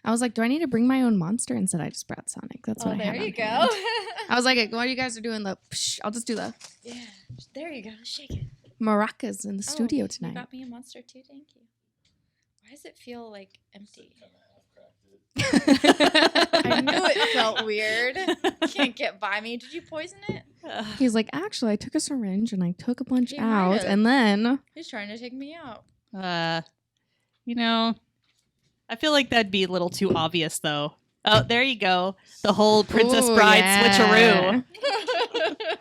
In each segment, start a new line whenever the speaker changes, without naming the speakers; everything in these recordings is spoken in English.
I was like, do I need to bring my own monster? Instead, I just brought Sonic. That's what I had.
There you go.
I was like, while you guys are doing the, I'll just do the.
Yeah, there you go. Shake it.
Maracas in the studio tonight.
You got me a monster too. Thank you. Why does it feel like empty? I knew it felt weird. Can't get by me. Did you poison it?
He's like, actually, I took a syringe and I took a bunch
He
out,
might've.
and then
He's trying to take me out.
You know, I feel like that'd be a little too obvious, though. Oh, there you go. The whole Princess
Ooh,
Bride
yeah.
switcheroo.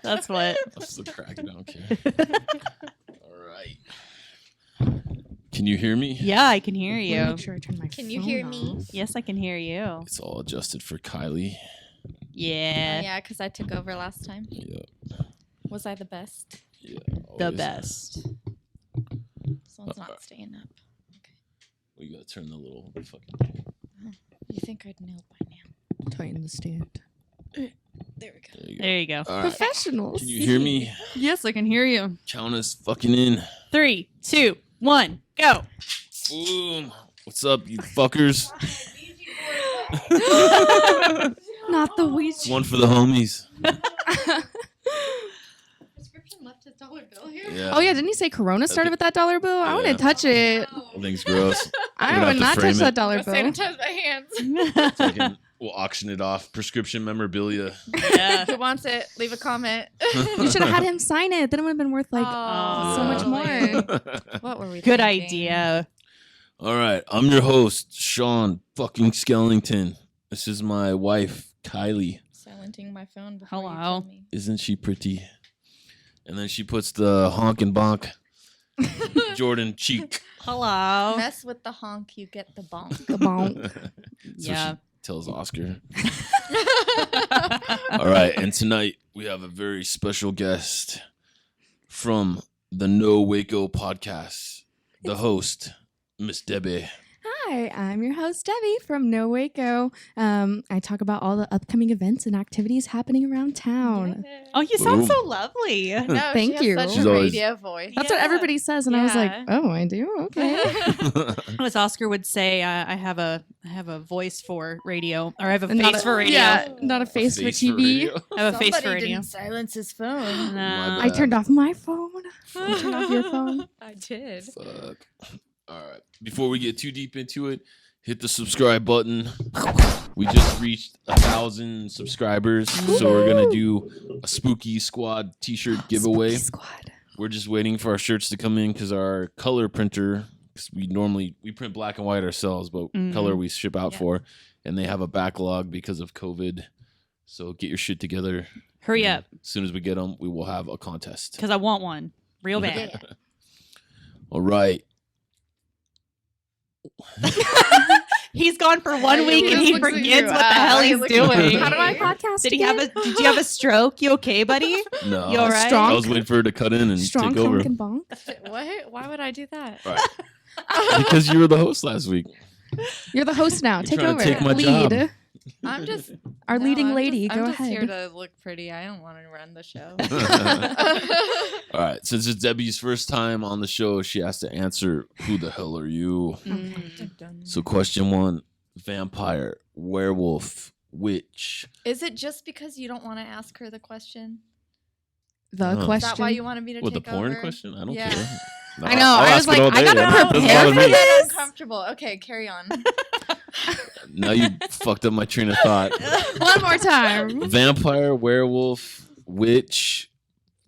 That's what.
That's the crack. I don't care. All right. Can you hear me?
Yeah, I can hear
Let me
you.
make sure I turn my
Can you
phone
hear me?
off.
Yes, I can hear you.
It's all adjusted for Kylie.
Yeah.
Yeah, because I took over last time.
Yeah.
Was I the best?
Yeah.
The
always.
best.
This one's not staying up.
We gotta turn the little fucking.
You think I'd know by now?
Tighten the stand.
There we go.
There you go.
There you go.
All right.
Professionals.
Can you hear me?
Yes, I can hear you.
Count us fucking in.
3, 2, 1, go.
Boom. What's up, you fuckers?
Not the Ouija.
One for the homies.
Prescription left his $1 bill here.
Yeah.
Oh yeah, didn't he say Corona started with that $1 bill? I
Yeah.
wouldn't touch it.
Thing's gross.
I
We're gonna
would
have
not
to frame
touch that
it.
$1 bill.
Sanitize my hands.
Fucking, we'll auction it off. Prescription memorabilia.
Yeah.
Who wants it? Leave a comment.
You should have had him sign it. Then it would have been worth like
Oh,
so much
totally.
more.
What were we
Good
thinking?
idea.
All right. I'm your host, Sean fucking Skellington. This is my wife, Kylie.
Silencing my phone before you
Hello.
tell me.
Isn't she pretty? And then she puts the honk and bonk Jordan cheek.
Hello.
Mess with the honk, you get the bonk.
The bonk.
That's
Yeah.
what she tells Oscar. All right. And tonight we have a very special guest from the Know Waco podcast. The host, Miss Debbie.
Hi, I'm your host Debbie from Know Waco. I talk about all the upcoming events and activities happening around town.
Oh, you sound
Boom.
so lovely.
No,
Thank
she has
you.
Such
She's
a
always-
radio voice.
That's what everybody says, and I was like,
Yeah.
oh, I do? Okay.
As Oscar would say, I have a voice for radio, or I have a
Not
face
a-
for radio.
Yeah, not a face for TV.
radio.
I have a face for
Somebody
radio.
didn't silence his phone.
No.
I turned off my phone. You turned off your phone.
I did.
Fuck. All right. Before we get too deep into it, hit the subscribe button. We just reached 1,000 subscribers, so we're gonna do a Spooky Squad T-shirt giveaway.
Spooky Squad.
We're just waiting for our shirts to come in because our color printer, 'cause we print black and white ourselves, but
Mhm.
color we ship out
Yeah.
for, and they have a backlog because of COVID. So get your shit together.
Hurry
And
up,
As soon as we get them, we will have a contest.
because I want one real bad.
All right.
He's gone for 1 week and he
just looks at
forgets
you.
what the hell
He
he's
looks at
doing.
me. How do I podcast?
Did you have a stroke? You okay, buddy?
No.
You all right?
Strong-
I was waiting for her to cut in and
Strong
take over.
honk and bonk.
What? Why would I do that?
All right. Because you were the host last week.
You're the host now.
You're
Take
trying to
over.
take my
Lead.
job.
I'm just
Our
no,
leading
I'm
lady.
Just,
Go
I'm just
ahead.
here to look pretty. I don't want to run the show.
All right. Since it's Debbie's first time on the show, she has to answer, who the hell are you? So question 1, vampire, werewolf, witch.
Is it just because you don't want to ask her the question?
The
No.
Is
question.
that why you wanted me to
What, the
take
porn
over?
question? I don't
Yeah.
care. No,
I know,
I'll
I
ask
was
it
like,
all
I
day.
gotta
Doesn't
prepare
bother
for
me.
this.
Uncomfortable. Okay, carry on.
Now you fucked up my train of thought.
One more time.
Vampire, werewolf, witch,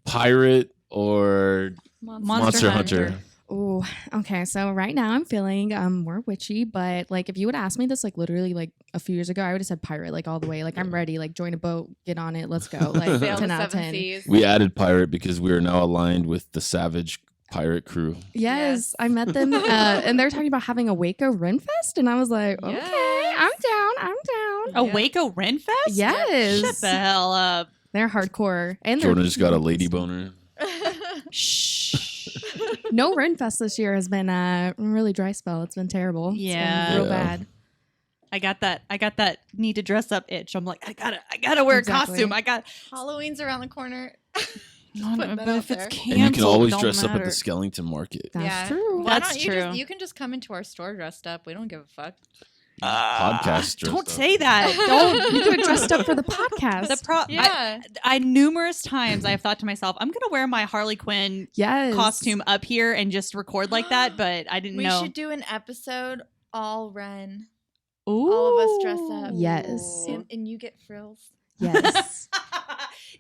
pirate, or Monster Hunter.
Oh, okay. So right now I'm feeling more witchy, but like if you would ask me this like literally like a few years ago, I would have said pirate like all the way. Like I'm ready. Like join a boat, get on it, let's go. Like
Sail
10
the
out of
7
10.
seas.
We added pirate because we are now aligned with the Savage pirate crew.
Yes, I met them, and they're talking about having a Waco Renfest, and I was like, okay,
Yes.
I'm down.
A
Yeah.
Waco Ren Fest?
Yes,
Shut the hell up.
they're hardcore, and they're
Jordan just got a lady boner.
Shh.
no Renfest this year has been a really dry spell. It's been terrible. It's been
Yeah.
real
Yeah.
bad.
I got that need to dress up itch. I'm like, I gotta wear
Exactly.
a costume.
Halloween's around the corner.
No,
putting that
but
out
if it's
there.
canceled,
And you can always
don't
dress up at
matter.
the Skellington Market.
That's
Yeah.
true.
Why
That's
don't you
true.
You can just come into our store dressed up. We don't give a fuck.
Podcast.
Don't say that.
Don't you do it dressed up for the podcast.
Yeah.
I numerous times I have thought to myself, I'm gonna wear my Harley Quinn
yes.
costume up here and just record like that, but I didn't
We
know.
should do an episode all Ren.
Ooh.
All of us dress up.
Yes.
And you get frills.
Yes.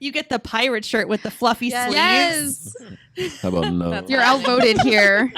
You get the pirate shirt with the fluffy
Yes.
sleeves.
Yes.
How about no?
That's
You're outvoted here.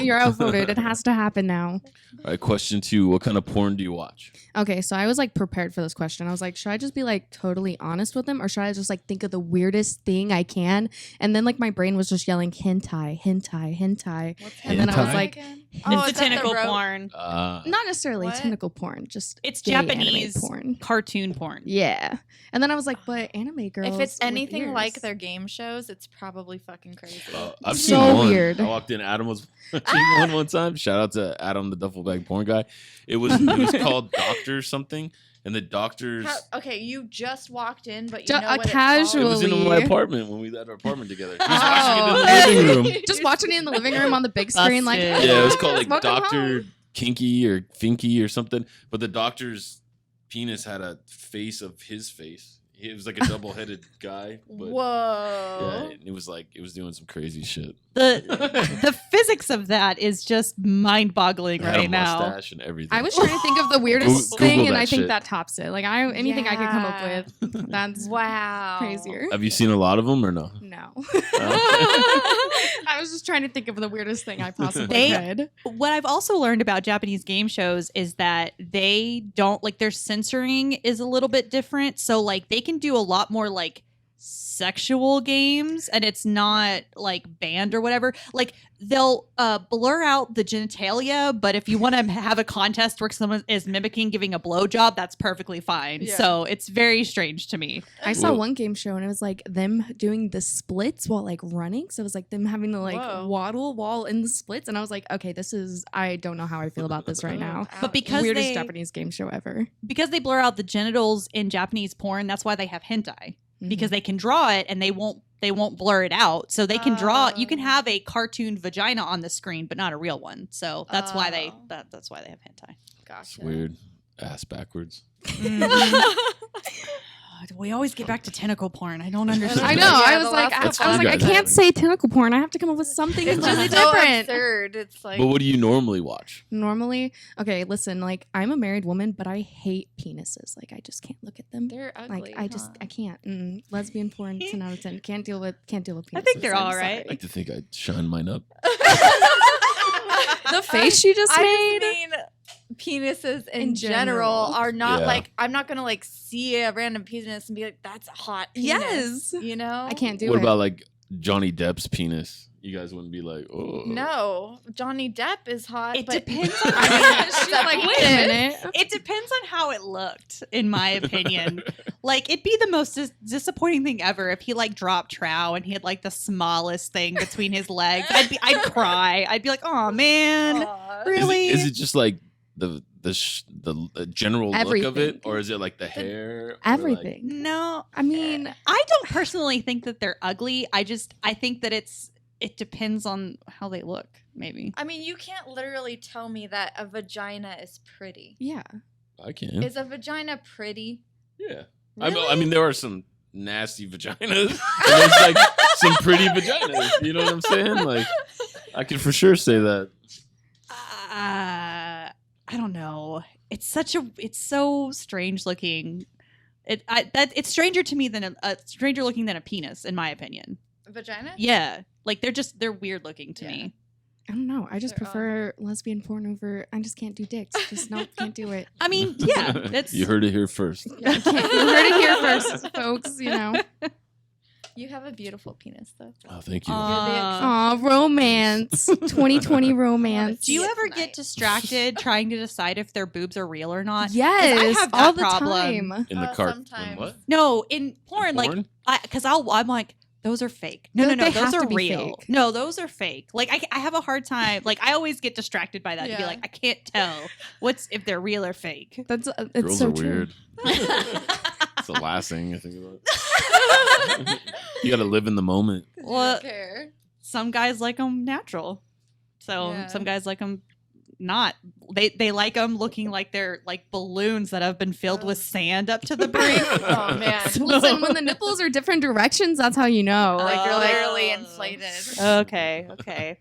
You're outvoted. It has to happen now.
All right, question 2. What kind of porn do you watch?
Okay, so I was like prepared for this question. I was like, should I just be like totally honest with them, or should I just like think of the weirdest thing I can? And then like my brain was just yelling hentai, hentai, hentai.
And
then I was
Hentai?
like,
It's
is
the
that
tentacle
rope?
porn.
not necessarily
What?
tentacle porn, just
It's
gay anime
Japanese
porn.
cartoon porn.
Yeah, and then I was like, but anime girls.
If it's
with
anything
ears.
like their game shows, it's probably fucking crazy.
I've
So
seen one.
weird.
I walked in. Adam was watching one time. Shout out to Adam, the duffel bag porn guy. It was called Doctor something, and the doctors.
Okay, you just walked in, but you
Ju-
know
a
what
casual-
It was in my
Really?
apartment when we had our apartment together. He was
Oh.
watching it in the living room.
just watching it in the living room on the big screen, like
Busted.
Yeah, it was called like
Welcome
Doctor
home.
Kinky or Finky or something. But the doctor's penis had a face of his face. It was like a double-headed guy. But
Whoa.
yeah, it was like it was doing some crazy shit.
The physics of that is just mind-boggling
It had
right
a
now.
mustache and everything.
I was trying to think of the weirdest
Google
thing, and
that
I think
shit.
that tops it. Like anything I could come up
Yeah.
with, that's
Wow.
crazier.
Have you seen a lot of them or no?
No,
Oh.
I was just trying to think of the weirdest thing I possibly
They-
could.
What I've also learned about Japanese game shows is that they don't like their censoring is a little bit different. So like they can do a lot more like sexual games and it's not like banned or whatever. Like they'll blur out the genitalia, but if you want to have a contest where someone is mimicking giving a blowjob, that's perfectly fine.
Yeah.
So it's very strange to me.
I saw
Whoa.
one game show, and it was like them doing the splits while like running. So it was like them having to like
Whoa.
waddle while in the splits, and I was like, okay, I don't know how I feel about this right now.
But because
Weirdest
they
Japanese game show ever.
because they blur out the genitals in Japanese porn, that's why they have hentai. Because they can draw it and they won't blur it out. So they can draw you can
Oh.
have a cartoon vagina on the screen but not a real one. So that's why they
Oh.
that's why they have hentai.
Gotcha.
It's weird. Ass backwards.
We always get back to tentacle porn. I don't understand.
I know.
Yeah,
I
the
was like,
last
I was
couple
like, I
episodes.
can't say tentacle porn. I have to come up with something
It's
completely
just so
different.
absurd. It's like
But what do you normally watch?
Normally, okay, listen, like I'm a married woman, but I hate penises. Like I just can't look at them.
they're ugly.
Like I can't. Lesbian porn, 10 out of 10. Can't deal with penises.
I think they're
I'm
all right.
I like to think I'd shine mine up.
The face you just
I
made.
just mean penises in,
In
general
general.
are not
Yeah.
like I'm not gonna like see a random penis and be like that's a hot penis.
Yes.
You know?
I can't do
What
it.
about like Johnny Depp's penis? You guys wouldn't be like, oh.
No. Johnny Depp is hot.
It
but
depends on
I mean,
She's
it's a
like, wait a
penis.
minute.
it depends on how it looked, in my opinion. Like it'd be the most disappointing thing ever if he like dropped trow and he had like the smallest thing between his legs. I'd cry. I'd be like, oh man.
Aw.
Really?
Is it just like the general look of
Everything.
it, or is it like the hair? or, like-
Everything.
No,
I mean,
I don't personally think that they're ugly. I think that it depends on how they look, maybe.
I mean, you can't literally tell me that a vagina is pretty.
yeah.
I can.
Is a vagina pretty?
Yeah.
Really?
I mean, there are some nasty vaginas. And there's like some pretty vaginas. You know what I'm saying? Like, I can for sure say that.
I don't know. It's so strange looking. It's stranger to me than a stranger looking than a penis, in my opinion.
Vagina?
Yeah, like they're weird looking to
Yeah.
me.
I don't know. I just
They're
prefer lesbian porn over. I just can't do dicks. Just no, can't do it.
I mean, yeah, that's
You heard it here first.
You heard it here first, folks. You know.
You have a beautiful penis, though.
Oh, thank you.
Aw, romance. 2020 romance.
Do you
It's
ever
nice.
get distracted trying to decide if their boobs are real or not?
Yes,
have that
all the
problem.
time.
In the cart.
sometimes.
What?
No, in porn, like
Porn?
because I'm like, those are fake. No,
They
those
have
are
to be
real.
fake.
No, those are fake. Like I have a hard time. Like I always get distracted by that. To be
Yeah.
like, I can't tell if they're real or fake.
That's it's
Girls
so
are
true.
weird. It's the last thing I think about. You got to live in the moment.
Well,
care.
some guys like them natural, so
Yeah.
some guys like them not. They like them looking like they're like balloons that have been filled with sand up to the brink.
Oh man.
Listen, when the nipples are different directions, that's how you know.
Like you're
Oh.
literally inflated.
Okay.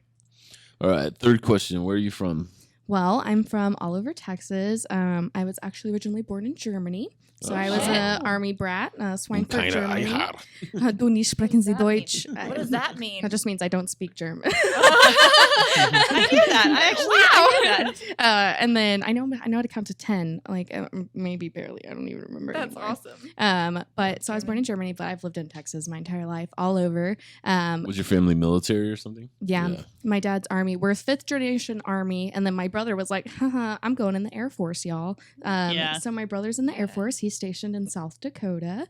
All right, third question. Where are you from?
Well, I'm from all over Texas. I was actually originally born in Germany. So I was an army brat, Schweinfurt, Germany. Du nicht sprechen Sie Deutsch.
What does that mean?
That just means I don't speak German.
I knew that. I knew that.
And then I know how to count to 10, like maybe barely. I don't even remember.
That's
anymore.
awesome.
But so I was born in Germany, but I've lived in Texas my entire life, all over.
Was your family military or something?
Yeah, my dad's army. We're 5th generation army, and then my brother was like, haha, I'm going in the Air Force, y'all. So my brother's in the Air Force. He's stationed in South Dakota.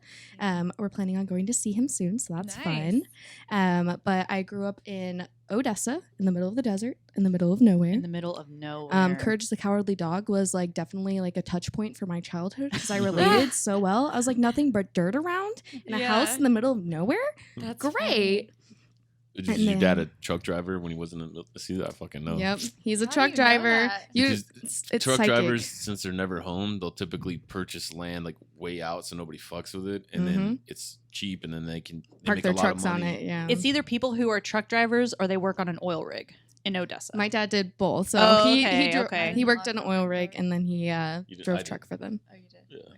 We're planning on going to see him soon, so that's fun. But I grew up in Odessa, in the middle of the desert, in the middle of nowhere.
In the middle of nowhere.
Courage the Cowardly Dog was like definitely like a touch point for my childhood because I related so well. I was like nothing but dirt around in a house in the middle of nowhere.
That's
great.
Is
And
your
then-
dad a truck driver when he wasn't in the See, I fucking know.
Yep, he's a
How do
truck
you know
driver.
that?
Because
It's
truck
psychic.
drivers, since they're never home, they'll typically purchase land like way out so nobody fucks with it, and then it's cheap, and then they
park
make
their
a lot
trucks
of
on
money.
it. Yeah,
It's either people who are truck drivers or they work on an oil rig in Odessa.
my dad did both. So
Oh,
he
okay.
he worked on an oil rig and then he
I
drove
did.
truck for them.
Oh, you did.
Yeah.
Okay.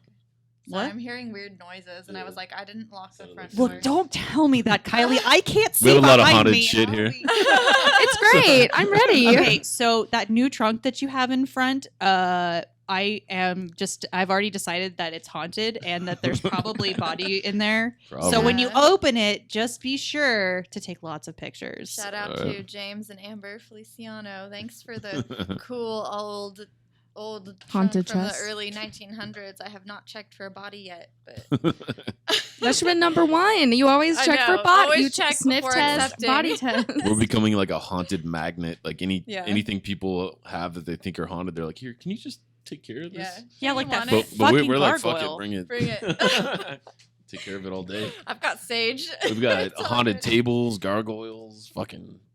What?
So I'm hearing weird noises, and I was like, I didn't lock the front
Well,
door.
don't tell me that, Kylie. I can't see
We have a lot of
behind
haunted
me.
shit here.
It's great. I'm ready.
Okay, so that new trunk that you have in front, I've already decided that it's haunted and that there's probably body in there.
Probably.
So when you
Yeah.
open it, just be sure to take lots of pictures.
Shout out to James and Amber Feliciano. Thanks for the cool old
Haunted
trunk from
chest.
the early 1900s. I have not checked for a body yet, but
That should have been number 1. You always
I
check for
know.
body.
Always
You
check
sniff
before
test,
accepting.
body test.
We're becoming like a haunted magnet. Like
Yeah.
anything people have that they think are haunted, they're like, here, can you just take care of this?
Yeah, like
You
that
want it?
But we're
Fucking
like, fuck
gargoyle.
it, bring it.
Bring it.
Take care of it all day.
I've got sage.
We've got
It's all
haunted
good.
tables, gargoyles,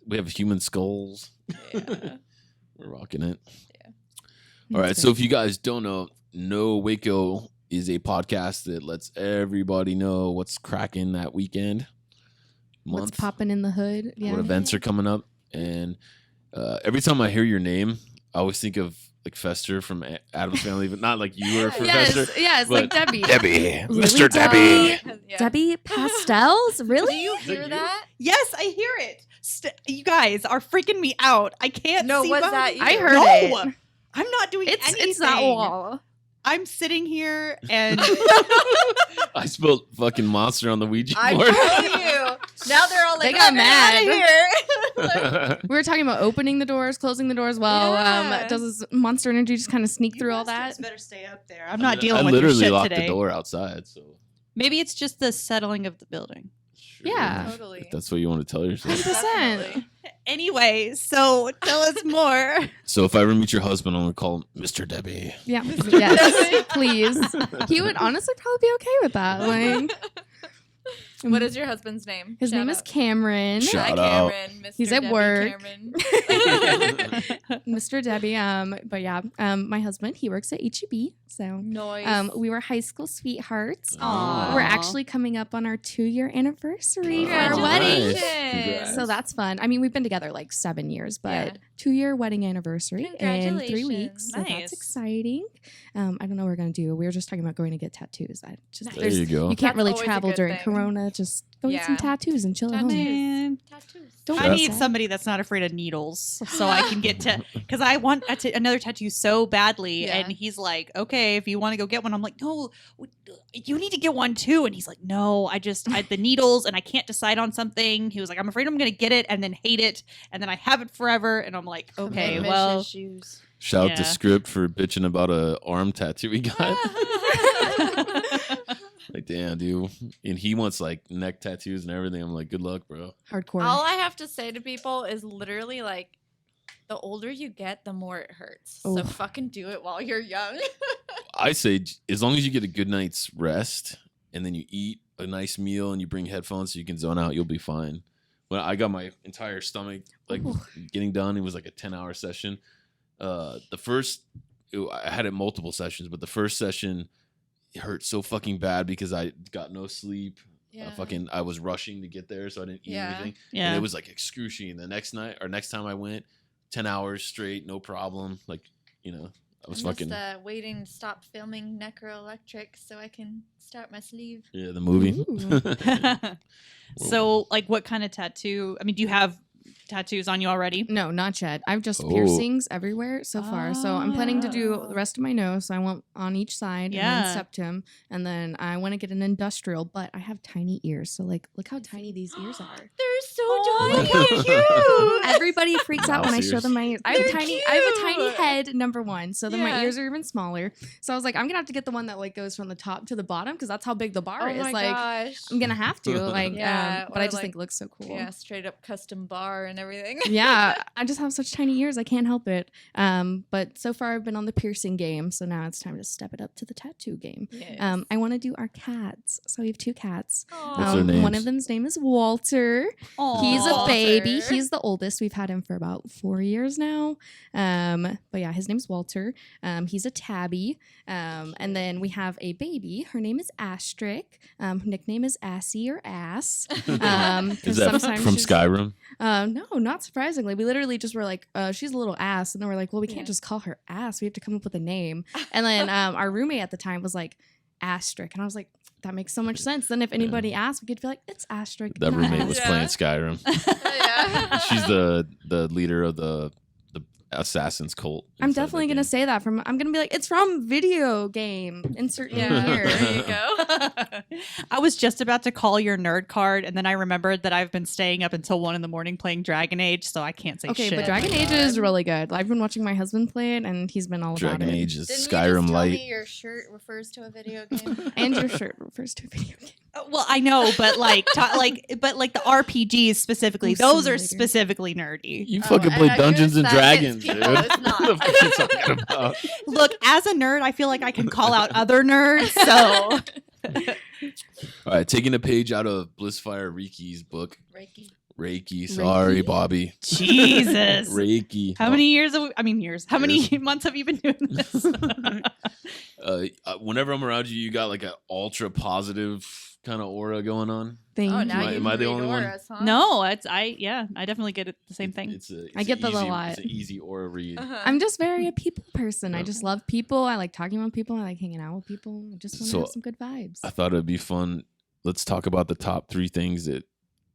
we have human skulls.
Yeah.
We're rocking it. All right. So if you guys don't Know Waco is a podcast that lets everybody know what's cracking that weekend,
What's
month,
popping in the hood? Yeah.
what events are coming up. And every time I hear your name, I always think of like Fester from Addams Family, but not like you were for Fester.
Yes,
but
like Debbie.
Debbie,
Really,
Mr. Debbie.
Yeah.
Debbie Pastels?
Do
Really?
you
Is that
hear
you?
that?
Yes, I hear it. You guys are freaking me out. I can't
No,
see
was
behind
that
me.
you?
I heard
No,
it.
I'm not doing anything.
It's that wall.
I'm sitting here and
I spilled fucking monster on the Ouija
I
board.
told you. Now they're all like,
They got
"Get me outta
mad."
here.
We were talking about opening the doors, closing the doors. Well,
Yeah.
does this monster energy just kind of sneak
You
through all
bastards
that?
better stay up there. I'm not
I
dealing with your
literally
shit
locked
today.
the door outside. So
Maybe it's just the settling of the building.
sure,
Yeah.
Totally.
if that's what you want to tell yourself.
100%.
Definitely.
Anyway, so tell us more.
So if I ever meet your husband, I'm gonna call him Mr. Debbie.
Yeah. Yes. Please. He would honestly probably be okay with that. Like,
What is your husband's name?
his
Shout
name is
out.
Cameron.
Shout
Hi,
out.
Cameron. Mr.
He's at
Debbie
work.
Cameron.
Mr. Debbie. But yeah, my husband, he works at HEB. So
Noise.
we were high school sweethearts.
Aw.
We're actually coming up on our 2-year anniversary for our
Nice.
wedding.
Congrats.
So that's fun. I mean, we've been together like 7 years, but
Yeah.
2-year wedding anniversary in 3 weeks. So
Nice.
that's exciting. I don't know what we're gonna do. We were just talking about going to get tattoos. I just
There you go.
you can't
That's
really
always a
travel
good
during
thing.
Corona. Just go get some
Yeah.
tattoos and chill at home.
Man,
Tattoos.
Don't
I
be
need
sad.
somebody that's not afraid of needles so I can get to, because I want another tattoo so badly.
Yeah.
And he's like, okay, if you want to go get one. I'm like, no, you need to get one too. And he's like, no, I the needles and I can't decide on something. He was like, I'm afraid I'm going to get it and then hate it. And then I have it forever. And I'm like, okay,
Commitment
well.
issues.
Shout out to
Yeah.
Script for bitching about a arm tattoo he got. Like, damn, dude. And he wants like neck tattoos and everything. I'm like, good luck, bro.
Hardcore.
All I have to say to people is literally like, the older you get, the more it hurts. So
Oof.
fucking do it while you're young.
I say, as long as you get a good night's rest and then you eat a nice meal and you bring headphones so you can zone out, you'll be fine. When I got my entire stomach like getting done, it was like a 10-hour session. The first, I had it multiple sessions, but the first session it hurt so fucking bad because I got no sleep.
Yeah.
I was rushing to get there, so I didn't eat anything.
Yeah.
And it was like excruciating. The next time I went, 10 hours straight, no problem. Like, you know, I was fucking
waiting to stop filming Necro Electric so I can start my sleeve.
Yeah, the movie.
So, like, what kind of tattoo? I mean, do you have tattoos on you already?
No, not yet. I've just piercings everywhere so far. So I'm planning to do the rest of my nose. So I want on each side and then septum. And then I want to get an industrial, but I have tiny ears. So like, look how tiny these ears are.
They're so tiny.
Look how cute. Everybody freaks out when I show them my ears. I have a tiny head, number one. So then my ears are even smaller. So I was like, I'm gonna have to get the one that like goes from the top to the bottom because that's how big the bar is.
My
like
gosh.
I'm gonna have to. Like but I just
like,
think it looks so cool.
Yeah, straight up custom bar and everything.
Yeah, I just have such tiny ears. I can't help it. But so far I've been on the piercing game. So now it's time to step it up to the tattoo game.
Yes.
I want to do our cats. So we have 2 cats.
What's their names?
One of them's name is Walter.
Aww.
He's a
Walter.
baby. He's the oldest. We've had him for about 4 years now. But yeah, his name's Walter. He's a tabby. And then we have a baby. Her name is Astric. Her nickname is Assy or Ass.
Is that from Skyrim?
No, not surprisingly. We literally just were like, she's a little ass. And then we're like, well, we can't just call her Ass. We have to come up with a name. And then our roommate at the time was like, Astric. And I was like, that makes so much sense. Then if anybody asked, we could be like, it's Astric.
That roommate was playing Skyrim. She's the leader of the Assassin's cult.
I'm definitely gonna say that I'm gonna be like, it's from video game. Insert name here.
There you go.
I was just about to call your nerd card, and then I remembered that I've been staying up until 1 a.m. playing Dragon Age, so I can't say shit.
Okay, but Dragon Age is really good. I've been watching my husband play it, and he's been all about it.
Dragon Age is
Didn't
Skyrim
you just
Light.
tell me your shirt refers to a video game?
And your shirt refers to a video game.
Well, I know, but like the RPGs specifically, those are specifically nerdy.
You fucking play Dungeons and Dragons, dude.
It's not.
What the fuck are you talking about?
Look, as a nerd, I feel like I can call out other nerds. So,
all right, taking a page out of Blissfire Reiki's book. Reiki. Sorry, Bobby.
Jesus.
Reiki.
How many years? How many months have you been doing this?
Whenever I'm around you, you got like an ultra positive kind of aura going on.
Thank you.
Am I the only one?
Huh?
No, I definitely get it the same thing.
I get that a lot.
It's an easy aura read.
I'm just very a people person. I just love people. I like talking about people. I like hanging out with people. I just want to have some good vibes.
I thought it'd be fun. Let's talk about the top 3 things that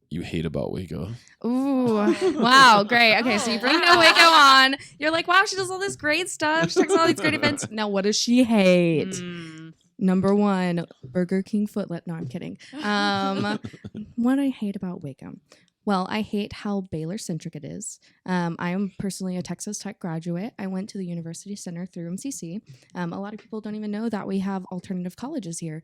you hate about Waco.
Ooh, wow, great. Okay, so you bring Know Waco on. You're like, wow, she does all this great stuff. She takes all these great events. Now, what does she hate? Number 1, Burger King footlet. No, I'm kidding. What I hate about Waco. Well, I hate how Baylor-centric it is. I am personally a Texas Tech graduate. I went to the University Center through MCC. A lot of people don't even know that we have alternative colleges here.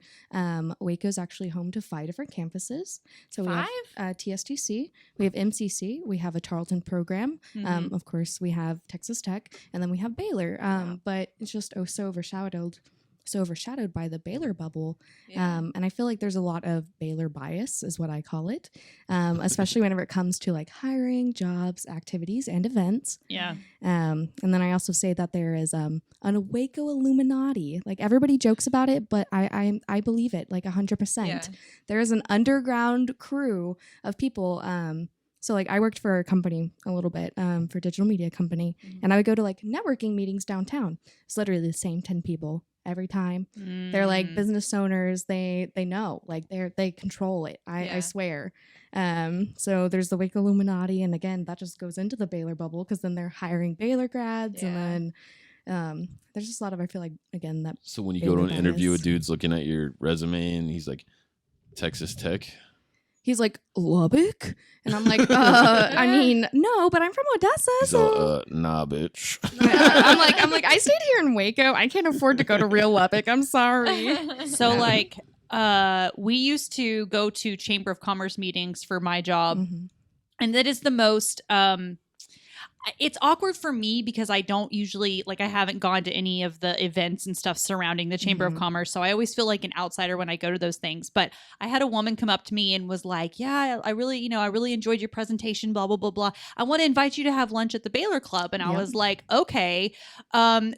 Waco is actually home to 5 different campuses. So we have TSTC, we have MCC, we have a Tarleton program. Of course, we have Texas Tech, and then we have Baylor. But it's just so overshadowed by the Baylor bubble. And I feel like there's a lot of Baylor bias is what I call it, especially whenever it comes to like hiring, jobs, activities, and events.
Yeah.
And then I also say that there is an Waco illuminati. Like everybody jokes about it, but I believe it like 100%.
Yeah.
There is an underground crew of people. So like I worked for a company a little bit for a digital media company, and I would go to like networking meetings downtown. It's literally the same 10 people every time. They're like business owners. They know, like they control it. I swear. So there's the Waco Illuminati, and again, that just goes into the Baylor bubble because then they're hiring Baylor grads, and then there's just a lot of, I feel like, again, that.
So when you go to an interview, a dude's looking at your resume and he's like, Texas Tech.
He's like, Lubbock? And I'm like, I mean, no, but I'm from Odessa.
So, nah, bitch.
I'm like, I stayed here in Waco. I can't afford to go to real Lubbock. I'm sorry.
So like, we used to go to Chamber of Commerce meetings for my job. And that is the most, it's awkward for me because I don't usually I haven't gone to any of the events and stuff surrounding the Chamber of Commerce. So I always feel like an outsider when I go to those things. But I had a woman come up to me and was like, yeah, I really enjoyed your presentation, blah, blah, blah, blah. I want to invite you to have lunch at the Baylor Club. And I was like, okay.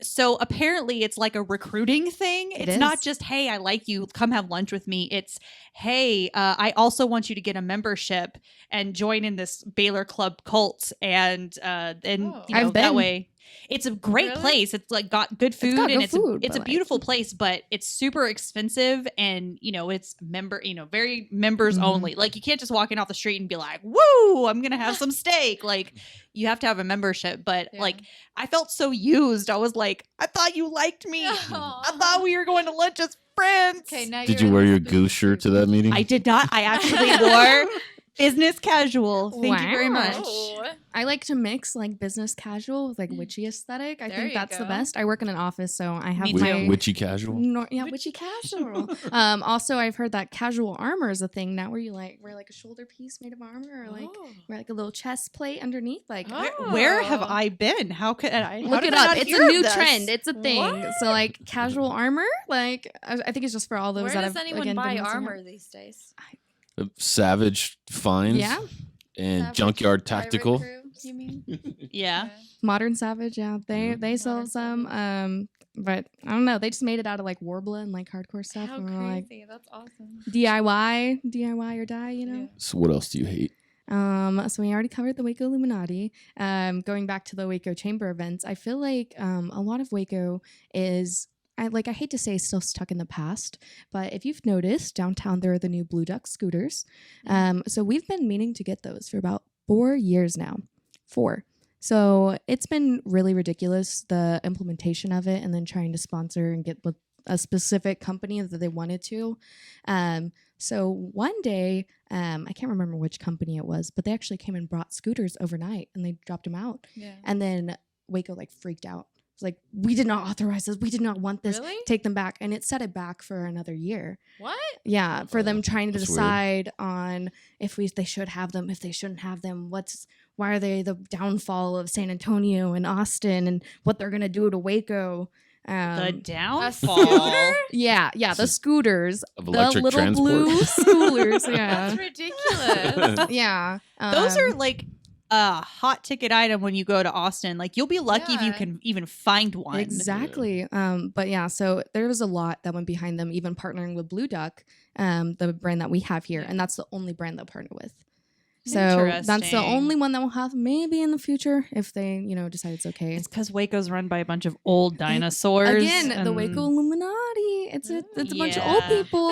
So apparently it's like a recruiting thing. It's not just, hey, I like you, come have lunch with me. It's, hey, I also want you to get a membership and join in this Baylor Club cult. And that way it's a great place. It's like got good food and it's a beautiful place, but it's super expensive and it's very members only. Like you can't just walk in off the street and be like, woo, I'm gonna have some steak. Like you have to have a membership. But like I felt so used. I was like, I thought you liked me. I thought we were going to lunch as friends.
Okay, now
did you wear your goose shirt to that meeting?
I did not. I actually wore business casual. Thank you very much.
I like to mix like business casual with like witchy aesthetic. I think that's the best. I work in an office, so I have my
witchy casual.
Witchy casual. Also, I've heard that casual armor is a thing now, where you like wear like a shoulder piece made of armor, or like wear like a little chest plate underneath. Like,
where have I been? How could I
look it up? It's a new trend. It's a thing. What? So like casual armor, like I think it's just for all those.
Where does anyone buy armor these days?
Savage Finds.
Yeah.
And
Savage
Junkyard Tactical.
Crew, you mean?
Yeah.
Modern Savage, yeah. They sell some. But I don't know. They just made it out of like Warbler and like hardcore stuff.
How
and
crazy.
Like,
that's awesome.
DIY or die,
Yeah. So what else do you hate?
So we already covered the Waco Illuminati. Going back to the Waco Chamber events, I feel like a lot of Waco is I hate to say still stuck in the past, but if you've noticed, downtown there are the new Blue Duck scooters. So we've been meaning to get those for about 4 years now. 4. So it's been really ridiculous, the implementation of it, and then trying to sponsor and get with a specific company that they wanted to. So one day, I can't remember which company it was, but they actually came and brought scooters overnight and they dropped them out. Yeah. And then Waco freaked out. It's like, we did not authorize this. We did not want this.
Really?
Take them back. And it set it back for another year.
What?
Yeah, for them trying to decide
weird.
On if they should have them, if they shouldn't have them. Why are they the downfall of San Antonio and Austin and what they're going to do to Waco?
The downfall?
Yeah, the scooters.
Of
the
electric
little
transport?
Blue scooters, yeah.
That's ridiculous.
Yeah.
Those are like a hot ticket item when you go to Austin. Like you'll be lucky if you can even find one.
Exactly. But yeah, so there was a lot that went behind them, even partnering with Blue Duck, the brand that we have here. And that's the only brand they'll partner with. So that's the only one that we'll have maybe in the future if they, decide it's okay.
It's because Waco's run by a bunch of old dinosaurs.
Again, the Waco Illuminati. It's a bunch of old people.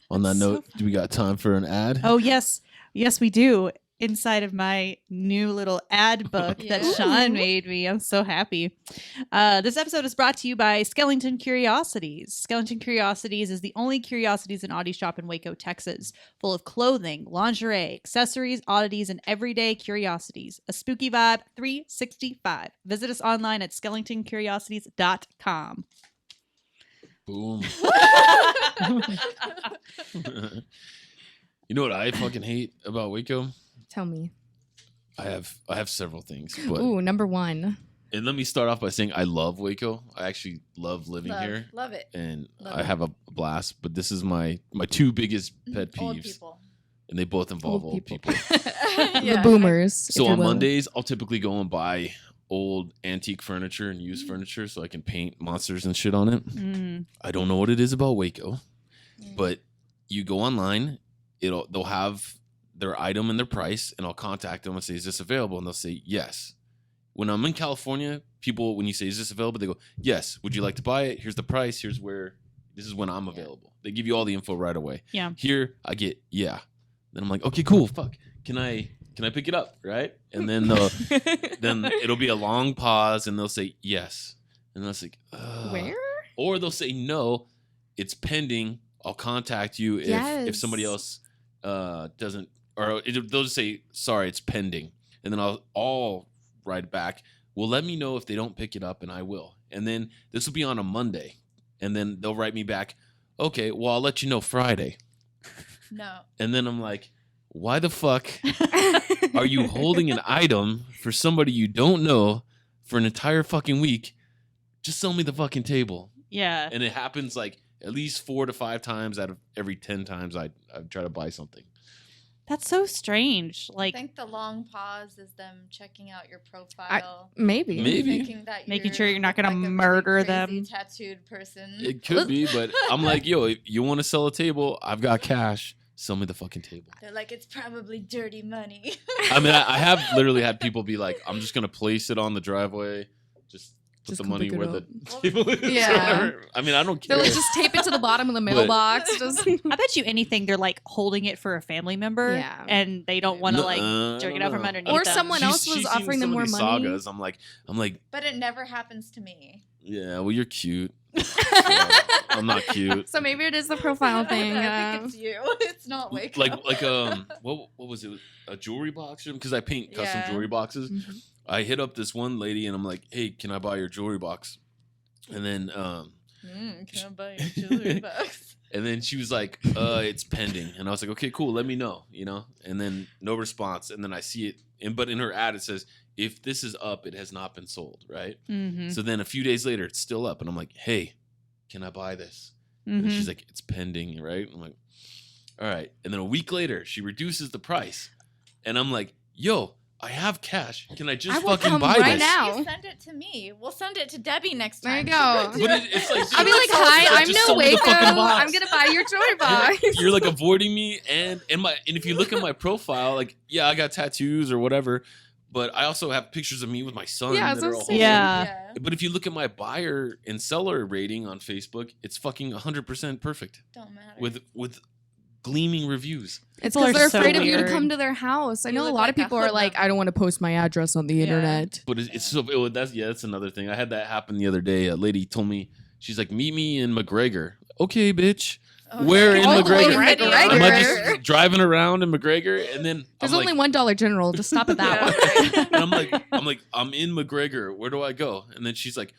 On that note, do we got time for an ad?
Oh, yes. Yes, we do. Inside of my new little ad book that Sean made me. I'm so happy. This episode is brought to you by Skellington Curiosities. Skellington Curiosities is the only curiosities and oddity shop in Waco, Texas, full of clothing, lingerie, accessories, oddities, and everyday curiosities. A spooky vibe 365. Visit us online at skellingtoncuriosities.com.
Boom. You know what I fucking hate about Waco?
Tell me.
I have several things. But
Ooh, number one.
And let me start off by saying I love Waco. I actually love living here.
Love it.
And I have a blast. But this is my two biggest pet peeves.
Old people.
And they both involve old people.
The boomers.
So on Mondays, I'll typically go and buy old antique furniture and used furniture so I can paint monsters and shit on it. I don't know what it is about Waco, but you go online, they'll have their item and their price, and I'll contact them and say, is this available? And they'll say, yes. When I'm in California, people, when you say, is this available? They go, yes. Would you like to buy it? Here's the price. This is when I'm available. They give you all the info right away.
Yeah.
Here, I get, yeah. Then I'm like, okay, cool. Fuck. Can I pick it up? Right. And then then it'll be a long pause and they'll say, yes. And they'll say,
where? Or
they'll say, no, it's pending. I'll contact you if somebody else doesn't. Or they'll just say, sorry, it's pending. And then I'll write back, well, let me know if they don't pick it up, and I will. And then this will be on a Monday. And then they'll write me back, okay, well, I'll let you know Friday.
No.
And then I'm like, why the fuck are you holding an item for somebody you don't know for an entire fucking week? Just sell me the fucking table.
Yeah.
And it happens like at least 4 to 5 times out of every 10 times I try to buy something.
That's so strange. Like,
I think the long pause is them checking out your profile.
Maybe.
Thinking that
making sure you're not going to
like a
murder
really
them.
crazy tattooed person.
It could be, but I'm like, yo, if you want to sell a table, I've got cash. Sell me the fucking table.
They're like, it's probably dirty money.
I mean, I have literally had people be like, I'm just going to place it on the driveway. Put the
come
money
pick it
where
up.
the table is.
Yeah.
I mean, I don't care.
They'll just tape it to the bottom of the mailbox. Just
I bet you anything they're like holding it for a family member,
Yeah.
and they don't want to like jerk it out from underneath.
Or
them.
someone else was
She's
offering
seen
them
some
more
of these
money.
Sagas. I'm like,
But it never happens to me.
yeah, well, you're cute. I'm not cute.
So maybe it is the profile thing.
I think it's you. It's not Waco.
What was it? A jewelry box? Because I paint custom
Yeah.
jewelry boxes.
Mhm.
I hit up this one lady and I'm like, hey, can I buy your jewelry box? And then
Can I buy a jewelry box?
and then she was like, it's pending. And I was like, okay, cool, let me know, And then no response. And then I see it, but in her ad it says, if this is up, it has not been sold, right?
Mhm.
So then a few days later, it's still up, and I'm like, hey, can I buy this? And
Mhm.
she's like, it's pending, right? I'm like, all right. And then a week later, she reduces the price, and I'm like, yo, I have cash. Can I just
I will
fucking
come
buy
right
this?
now.
You send it to me. We'll send it to Debbie next
There you
time.
go.
But it's like,
I'll be like,
just
hi, I'm
sell
Know
me the
Waco.
fucking box.
I'm going to buy your jewelry box.
You're like avoiding me, and if you look at my profile, like, yeah, I got tattoos or whatever, but I also have pictures of me with my son.
Yeah,
that
so
are all
sick.
Yeah.
But if you look at my buyer and seller rating on Facebook, it's fucking 100% perfect
Don't matter.
with gleaming reviews.
It's
People
because
are
they're
so
afraid of you to
weird.
come to their house. I
You
know a
look
lot of
like a
people are like,
hoodlum.
I don't want to post my address on the
Yeah.
internet.
But it's so that's another thing. I had that happen the other day. A lady told me, she's like, meet me in McGregor. Okay, bitch.
Oh,
Where in
Oh,
McGregor?
McGregor.
Am I just driving around in McGregor? And then
There's
I'm
only
like,
$1 General. Just stop at that one.
and I'm like, I'm in McGregor. Where do I go? And then she's like,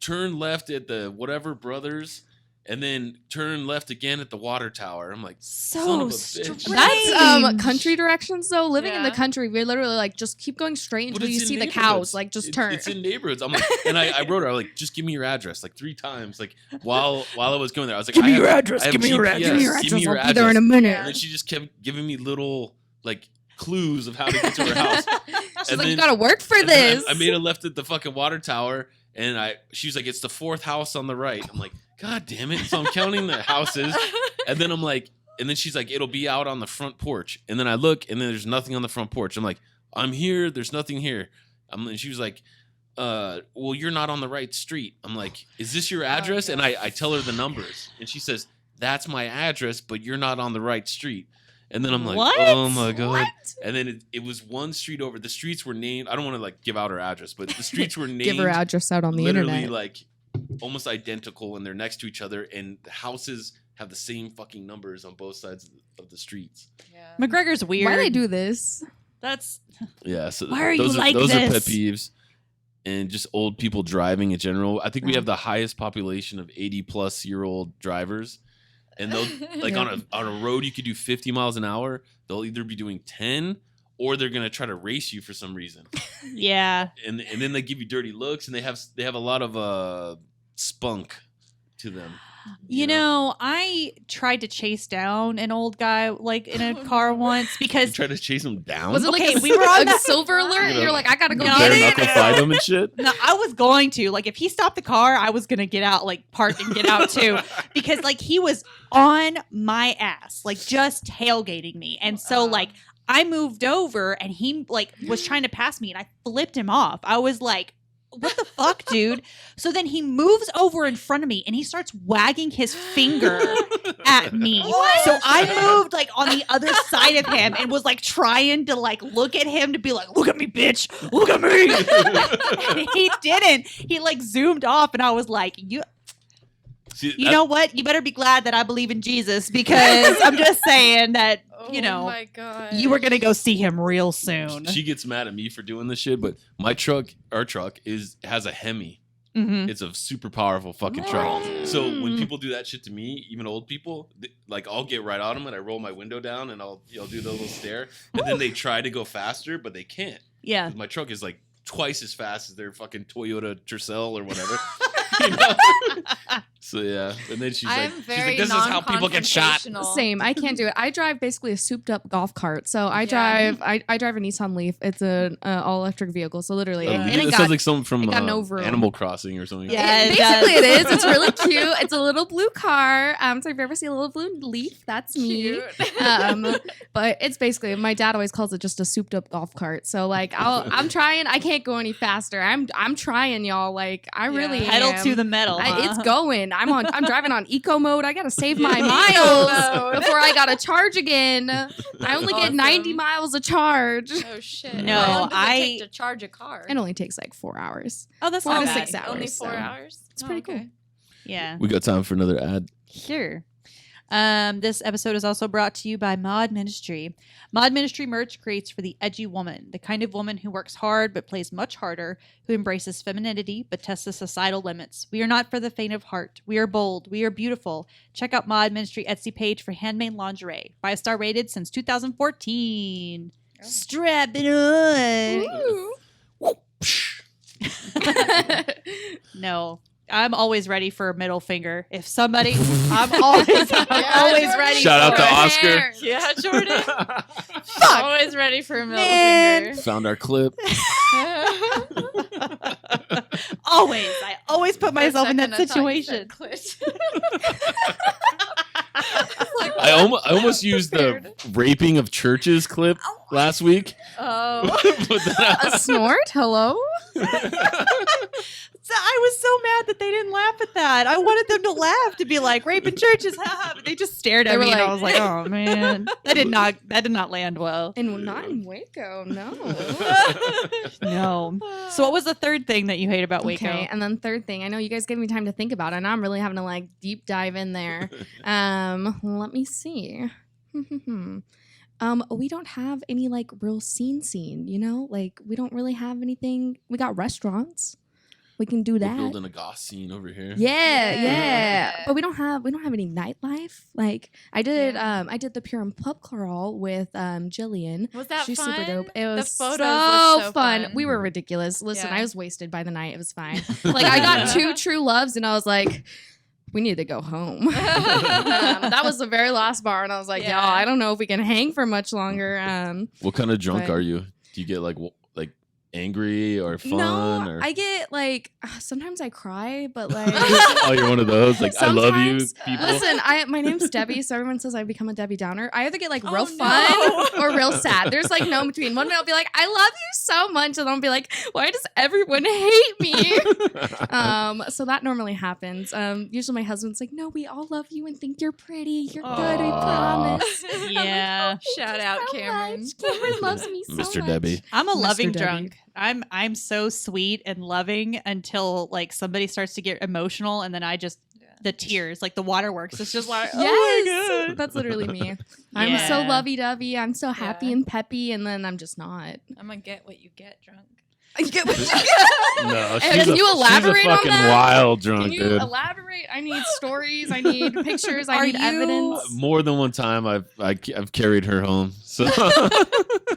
turn left at the whatever Brothers, and then turn left again at the water tower. I'm like, son of
So
a bitch.
strange.
That's country directions though. Living in the
Yeah.
country, we're literally like, just keep going straight
But
until you
it's in
see the
neighborhoods.
cows. Like, just
It's-
turn.
It's in neighborhoods. I'm like, and I wrote her, like, just give me your address, like 3 times, like while I was going there. I was like,
Give me
I
your
have-
address.
I have
Give me your
GPS.
address. Give me your
Give me
address.
your
I'll be there in a
address.
minute.
And then she just kept giving me little like clues of how to get to her house.
She's
And
like, you
then-
gotta work for
And then
this.
I made a left at the fucking water tower, and she was like, it's the 4th house on the right. I'm like, God damn it! So I'm counting the houses, and then I'm like, and then she's like, it'll be out on the front porch, and then I look, and then there's nothing on the front porch. I'm like, I'm here. There's nothing here. And she was like, well, you're not on the right street. I'm like, is this your address? And I tell her the numbers, and she says, that's my address, but you're not on the right street. And then I'm like,
What?
oh my God. And then it was one street over. The streets were named. I don't want to like give out her address, but the streets were named
Give her address out on the
literally
internet.
like almost identical, and they're next to each other, and the houses have the same fucking numbers on both sides of the streets.
Yeah.
McGregor's weird.
Why they do this?
That's
Yeah, so
Why are you
those
like
those are pet
this?
peeves. And just old people driving in general. I think we have the highest population of 80-plus-year-old drivers. And they'll like
Yeah.
on a road you could do 50 miles an hour, they'll either be doing 10 or they're gonna try to race you for some reason.
yeah.
And then they give you dirty looks, and they have a lot of spunk to them.
You know, I tried to chase down an old guy like in a car once
You
because
try to chase them down.
Was it like
Okay,
a,
we were on
a
that-
silver alert?
You know,
You're like, I gotta go
No,
get
bare
it.
knuckle fight them and shit?
no, I was going to like if he stopped the car, I was gonna get out, like park and get out too, because like he was on my ass, like just tailgating me, and so like I moved over and he like was trying to pass me, and I flipped him off. I was like, what the fuck, dude? So then he moves over in front of me and he starts wagging his finger at me. So I moved like on the other side of him and was like trying to like look at him to be like, look at me, bitch. Look at me. And he didn't. He like zoomed off and I was like,
See,
you know what? You better be glad that I believe in Jesus, because I'm just saying that, you
Oh
know,
my God.
you were going to go see him real soon.
she gets mad at me for doing this shit, but our truck has a Hemi. It's a super powerful fucking truck. So when people do that shit to me, even old people, like I'll get right on them and I roll my window down and I'll do the little stare, and then they try to go faster, but they can't.
Yeah.
'Cause my truck is like twice as fast as their fucking Toyota Tercel or whatever. You know? So yeah, and then she's like, "This is how people get shot."
Same. I can't do it. I drive basically a souped-up golf cart. So I drive a Nissan Leaf. It's an all-electric vehicle. So literally,
it sounds like something from
no
Animal Crossing or something.
Yeah, basically it is. It's really cute. It's a little blue car. So if you ever see a little blue leaf, that's me. But it's basically, my dad always calls it just a souped-up golf cart. So like, I'm trying. I can't go any faster. I'm trying, y'all. Like I really
pedal to the metal.
It's going. I'm driving on eco mode. I gotta save my miles before I gotta charge again. I only get 90 miles of charge.
Oh shit!
No,
How long does it take to charge a car?
It only takes like 4 hours.
Oh, that's
4
not
to
bad.
6 hours.
Only 4 hours.
It's pretty cool.
Yeah.
We got time for another ad.
Sure. This episode is also brought to you by Mod Ministry. Mod Ministry merch creates for the edgy woman, the kind of woman who works hard but plays much harder, who embraces femininity but tests the societal limits. We are not for the faint of heart. We are bold. We are beautiful. Check out Mod Ministry Etsy page for handmade lingerie. 5-star rated since 2014. Oh. Strap it on. No. I'm always ready for a middle finger. If somebody, I'm always ready.
Shout out to Oscar.
Yeah, Jordan. Always ready for a middle finger.
Found our clip.
Always. I always put myself in that situation.
I almost used the raping of churches clip last week.
Oh.
A snort? Hello?
I was so mad that they didn't laugh at that. I wanted them to laugh, to be like, raping churches, but they just stared at me and I was like, oh man. That did not land well.
And not in Waco, no.
No. So what was the third thing that you hate about Waco?
Okay, and then third thing, I know you guys gave me time to think about it, and I'm really having to like deep dive in there. Let me see. We don't have any like real scene, you know? Like we don't really have anything. We got restaurants. We can do that.
We're building a goth scene over here.
Yeah. But we don't have any nightlife. Like I did the Pure and Pub Crawl with Jillian.
Was that
She's
fun?
super dope. It was
so
fun. We were ridiculous. Listen,
Yeah.
I was wasted by the night. It was fine. Like I got 2 true loves and I was like, we need to go home. That was the very last bar and I was like, y'all, I don't know if we can hang for much longer.
What kind of drunk are you? Do you get like angry or fun?
No,
or?
I get like sometimes I cry, but like
oh, you're one of those like I love you people.
Listen, my name's Debbie, so everyone says I become a Debbie Downer. I either get like real fun or real sad. There's like no in between. One minute I'll be like, I love you so much, and I'll be like, why does everyone hate me? So that normally happens. Usually my husband's like, no, we all love you and think you're pretty. You're good, we promise.
Yeah.
Shout out Cameron.
Cameron loves me so
Mr.
much.
Debbie.
I'm a loving
Debbie.
drunk. I'm so sweet and loving until like somebody starts to get emotional and then I just the tears, like the waterworks. It's just like, oh my God.
That's literally me. I'm so lovey-dovey. I'm so happy and peppy, and then I'm just not.
I'm gonna get what you get drunk.
No,
Can you elaborate
she's a fucking
on that?
wild drunk,
Can you
dude.
elaborate? I need stories. I need pictures. I need evidence.
More than one time, I've carried her home. So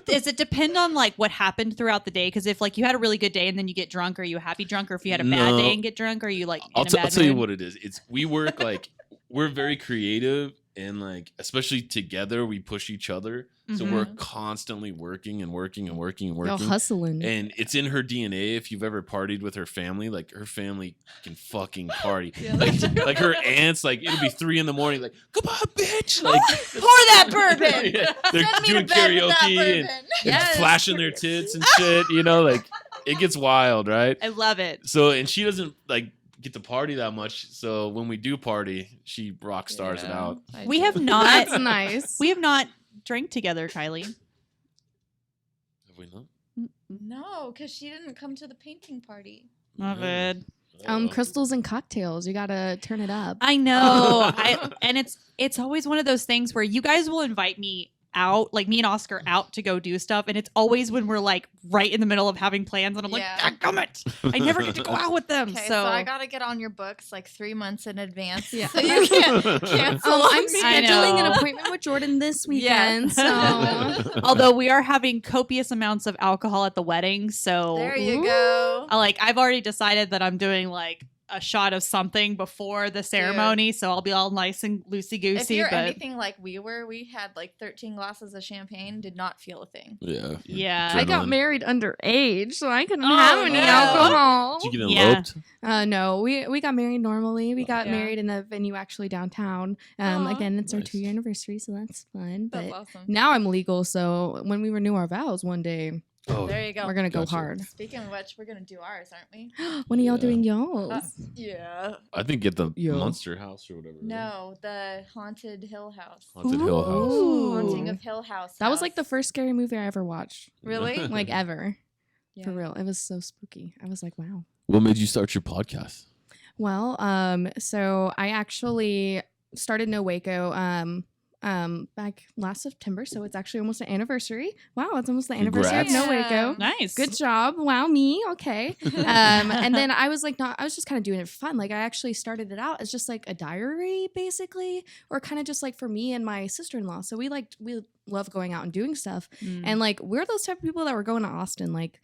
Does it depend on like what happened throughout the day? Because if like you had a really good day and then you get drunk, are you a happy drunk? Or if you had a bad day and get drunk, are you like?
I'll tell you what it is. It's we work like we're very creative and like especially together we push each other. So we're constantly working and working and working and working.
Y'all hustling.
And it's in her DNA. If you've ever partied with her family, like her family can fucking party. Like her aunts, like it'll be 3 a.m. like, come on, bitch. Like
pour that bourbon.
Yeah, they're doing karaoke and flashing their tits and shit. You know, like it gets wild, right?
I love it.
So and she doesn't like get to party that much. So when we do party, she rock stars it out.
We have not.
That's nice.
We have not drank together, Kylie.
Have we not?
No, because she didn't come to the painting party.
Love it.
Crystals and cocktails. You gotta turn it up.
I know. And it's always one of those things where you guys will invite me out, like me and Oscar out to go do stuff, and it's always when we're like right in the middle of having plans, and I'm like, daggum it, I never get to go out with them.
Okay,
so
I gotta get on your books like 3 months in advance.
Yeah.
So you can't cancel.
I'm scheduling an appointment with Jordan this weekend. So
although we are having copious amounts of alcohol at the wedding, so
There you go.
I've already decided that I'm doing like a shot of something before the ceremony, so I'll be all nice and loosey goosey.
If you're anything like we were, we had like 13 glasses of champagne, did not feel a thing.
Yeah.
I got married underage, so I couldn't have any alcohol.
Did you get eloped?
No, we got married normally. We got married in a venue actually downtown. Again, it's our 2-year anniversary, so that's fun.
That's
but
awesome.
now I'm legal, so when we renew our vows one day,
there you go.
we're gonna go hard.
Speaking of which, we're gonna do ours, aren't we?
When are y'all doing y'all's?
Yeah.
I think at the Monster House or whatever.
No, the Haunted Hill House.
Haunted Hill House.
Haunting of Hill House.
That was like the first scary movie I ever watched.
Really?
Like ever. Yeah. For real. It was so spooky. I was like, wow.
What made you start your podcast?
Well, so I actually started Know Waco back last September, so it's actually almost an anniversary. Wow, it's almost the anniversary of Know Waco.
Nice.
Good job. Wow, me. Okay. And then I was like, I was just kind of doing it for fun. Like I actually started it out as just like a diary, basically, or kind of just like for me and my sister-in-law. So we love going out and doing stuff. And like we're those type of people that were going to Austin like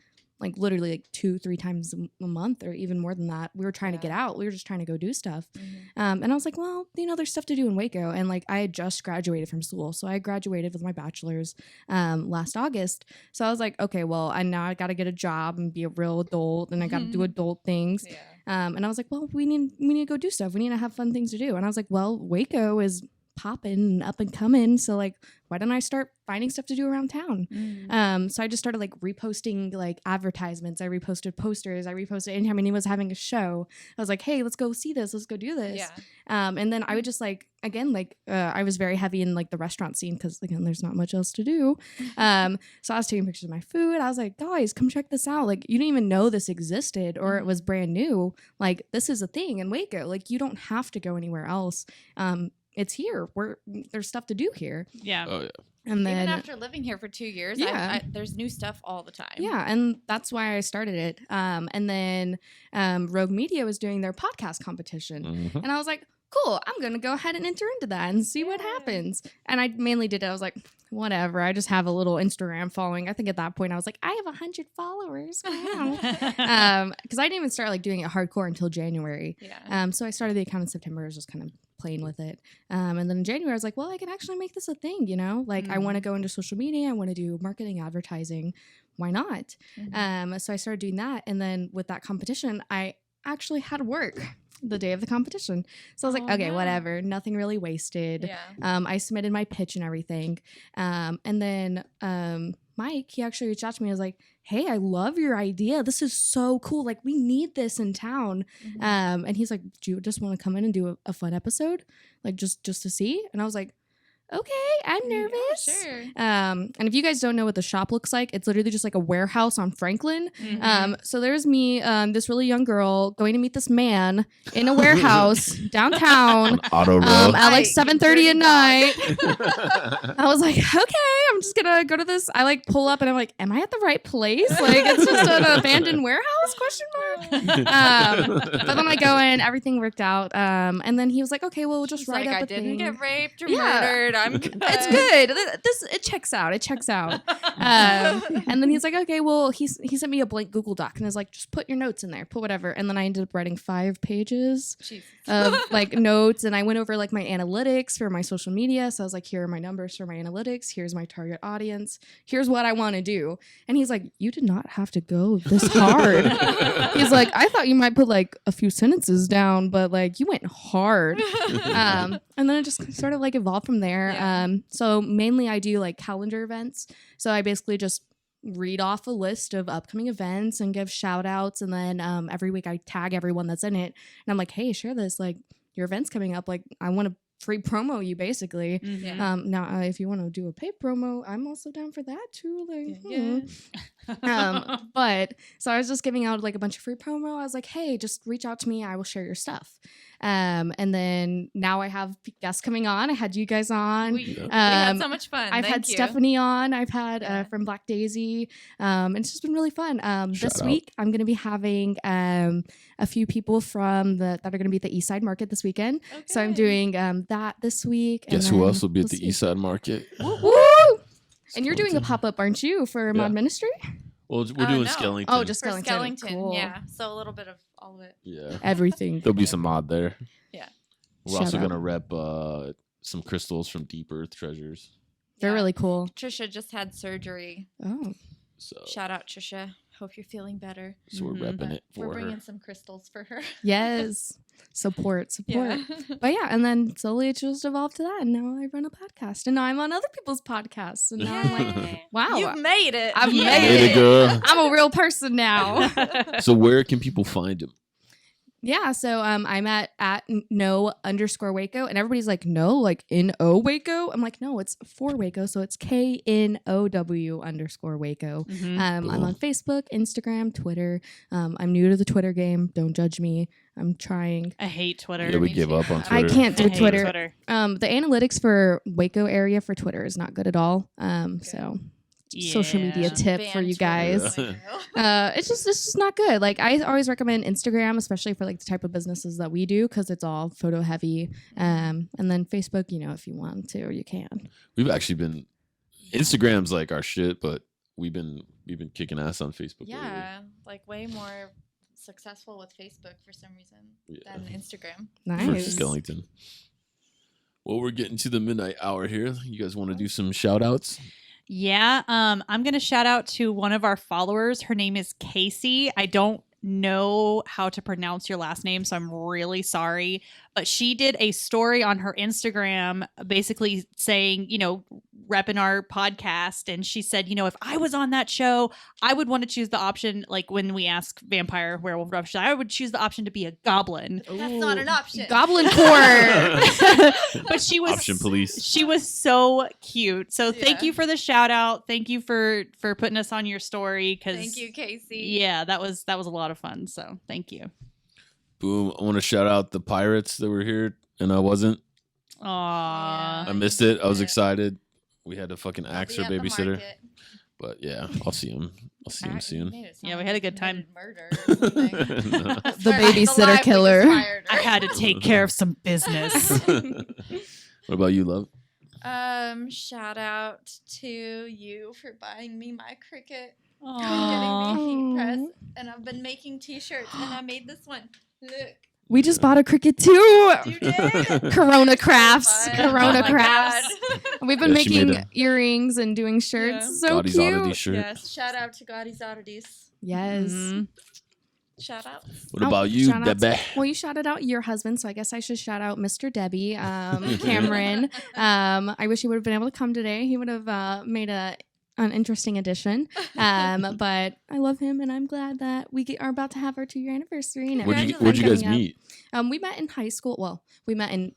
literally like 2-3 times a month or even more than that. We were trying to get out. We were just trying to go do stuff. And I was like, well, there's stuff to do in Waco. And like I had just graduated from school. So I graduated with my bachelor's last August. So I was like, okay, well, I got to get a job and be a real adult and I got to do adult things. And I was like, well, we need to go do stuff. We need to have fun things to do. And I was like, well, Waco is popping and up and coming, so like why don't I start finding stuff to do around town? So I just started like reposting like advertisements. I reposted posters. I reposted anytime anyone was having a show. I was like, hey, let's go see this, let's go do this. And then I would just like again I was very heavy in like the restaurant scene because again there's not much else to do. So I was taking pictures of my food. I was like, guys, come check this out. Like you didn't even know this existed or it was brand new. Like this is a thing in Waco. Like you don't have to go anywhere else. It's here. There's stuff to do here.
Yeah.
Oh yeah.
And then
even after living here for 2 years, there's new stuff all the time.
Yeah, and that's why I started it. And then Rogue Media was doing their podcast competition, and I was like, cool, I'm gonna go ahead and enter into that and see what happens. And I mainly did it. I was like, whatever. I just have a little Instagram following. I think at that point I was like, I have 100 followers. Wow. Because I didn't even start like doing it hardcore until January. So I started the account in September. I was just kind of playing with it. And then in January I was like, well, I can actually make this a thing, Like I want to go into social media. I want to do marketing, advertising. Why not? So I started doing that. And then with that competition, I actually had work the day of the competition. So I was like, okay, whatever. Nothing really wasted. I submitted my pitch and everything. And then Mike, he actually reached out to me. I was like, hey, I love your idea. This is so cool. Like, we need this in town. And he's like, do you just want to come in and do a fun episode? Like, just to see? And I was like, okay, I'm nervous.
Yeah, sure.
And if you guys don't know what the shop looks like, it's literally just like a warehouse on Franklin. So there's me, this really young girl, going to meet this man in a warehouse downtown
Auto roll.
at like 7:30 at night. I was like, okay, I'm just gonna go to this. I like pull up and I'm like, am I at the right place? Like it's just an abandoned warehouse? Question mark. But then I go in, everything worked out. And then he was like, okay, well, we'll just write up
I
a
didn't
thing.
get raped or murdered. I'm good.
It's good. It checks out. And then he's like, okay, well, he sent me a blank Google Doc and is like, just put your notes in there, put whatever. And then I ended up writing 5 pages of like notes, and I went over like my analytics for my social media. So I was like, here are my numbers for my analytics. Here's my target audience. Here's what I want to do. And he's like, you did not have to go this hard. He's like, I thought you might put like a few sentences down, but like you went hard. And then it just sort of like evolved from there. So mainly I do like calendar events. So I basically just read off a list of upcoming events and give shout outs. And then every week I tag everyone that's in it. And I'm like, hey, share this. Like your event's coming up. Like I want to free promo you basically.
Mm-hmm.
Now if you want to do a paid promo, I'm also down for that too. Like But so I was just giving out like a bunch of free promo. I was like, hey, just reach out to me. I will share your stuff. And then now I have guests coming on. I had you guys on.
We had so much fun.
I've had Stephanie on. I've had from Black Daisy. And it's just been really fun. This week, I'm going to be having a few people from that are going to be at the East Side Market this weekend. Okay. So I'm doing that this week.
Guess who else will be at the East Side Market?
Woo! And you're doing a pop-up, aren't you, for Mod Ministry?
Well, we're doing Skellington.
Oh, just Skellington.
Skellington,
cool.
yeah. So a little bit of all of it.
Yeah.
Everything.
There'll be some mod there.
Yeah.
We're also going to rep some crystals from Deep Earth Treasures.
They're really cool.
Trisha just had surgery.
Oh.
So shout out, Trisha. Hope you're feeling better.
So we're repping it for her.
We're bringing some crystals for her.
Yes. Support.
Yeah.
But yeah, and then slowly it just evolved to that. And now I run a podcast. And now I'm on other people's podcasts. And now I'm like, wow.
You've made it.
I've made it.
Girl.
I'm a real person now.
So where can people find him?
Yeah, so I'm at Know_Waco, and everybody's like, no, like N-O Waco. I'm like, no, it's for Waco, so it's KNOW _Waco. I'm on Facebook, Instagram, Twitter. I'm new to the Twitter game. Don't judge me. I'm trying.
I hate Twitter.
Yeah, we give up on Twitter.
I can't do Twitter.
Twitter.
The analytics for Waco area for Twitter is not good at all. So. Social media tip for you guys. It's just not good. Like I always recommend Instagram, especially for like the type of businesses that we do, because it's all photo heavy. And then Facebook, if you want to, you can.
We've actually been Instagram's like our shit, but we've been kicking ass on Facebook.
Yeah, like way more successful with Facebook for some reason than Instagram.
Nice.
For Skellington. Well, we're getting to the midnight hour here. You guys want to do some shout outs?
Yeah, I'm going to shout out to one of our followers. Her name is Casey. I don't know how to pronounce your last name, so I'm really sorry. But she did a story on her Instagram basically saying, repping our podcast. And she said, if I was on that show, I would want to choose the option, like when we ask vampire, werewolf, I would choose the option to be a goblin.
Ooh. That's not an option.
Goblin court.
But she was
option police.
She was so cute. So thank you for the shout out. Thank you for putting us on your story.
Thank you, Casey.
Yeah, that was a lot of fun. So thank you.
Boom. I want to shout out the pirates that were here and I wasn't.
Aww.
I missed it. I was excited. We had to fucking axe our babysitter. But yeah, I'll see him. I'll see him soon.
Yeah, we had a good time.
Murder or something.
The babysitter killer.
I had to take care of some business.
What about you, love?
Shout out to you for buying me my Cricut.
Aww.
Getting me a heat press, and I've been making t-shirts, and I made this one. Look.
We just bought a Cricut too.
You did?
Corona Crafts. Corona Crafts. We've been
she
making earrings and doing shirts.
Yeah.
So
Gaudy's
cute.
Oddity shirt.
Yes. Shout out to Gaudy's Oddities.
Yes.
Shout out.
What about you, Debbie?
Well, you shouted out your husband, so I guess I should shout out Mr. Debbie, Cameron. I wish he would have been able to come today. He would have made an interesting addition. But I love him, and I'm glad that we are about to have our 2-year anniversary. And
Where'd you guys meet?
We met in high school. Well, we met in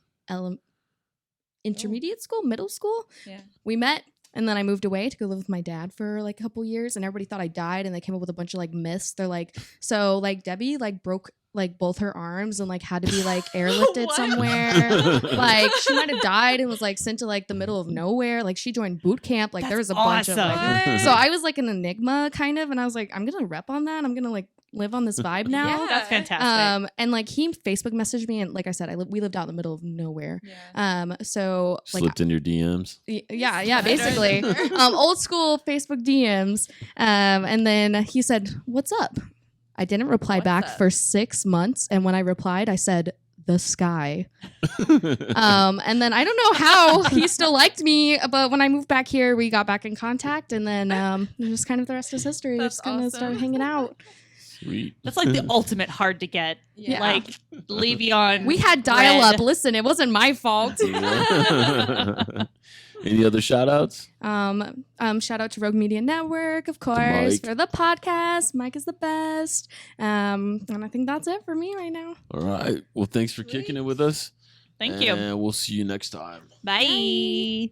intermediate school, middle school.
Yeah.
We met, and then I moved away to go live with my dad for like a couple years, and everybody thought I died, and they came up with a bunch of like myths. They're like, so like Debbie like broke like both her arms and like had to be like airlifted somewhere. Like she might have died and was like sent to like the middle of nowhere. Like she joined boot camp. Like there was a bunch of like, so I was like an enigma kind of, and I was like, I'm gonna rep on that. I'm gonna like live on this vibe now.
Yeah.
That's fantastic.
And like he Facebook messaged me, and like I said, we lived out in the middle of nowhere.
Yeah.
So like
Slipped in your DMs.
yeah, basically. Old school Facebook DMs. And then he said, "What's up?" I didn't reply back for 6 months, and when I replied, I said, "The sky." And then I don't know how he still liked me, but when I moved back here, we got back in contact, and then just kind of the rest is history. We're just gonna start hanging out.
Sweet.
That's like the ultimate hard to get.
Yeah.
Like leave you on.
We had dial up. Listen, it wasn't my fault.
Any other shout outs?
Shout out to Rogue Media Network, of course, for the podcast. Mike is the best. And I think that's it for me right now.
All right. Well, thanks for kicking it with us.
Thank you.
And we'll see you next time.
Bye.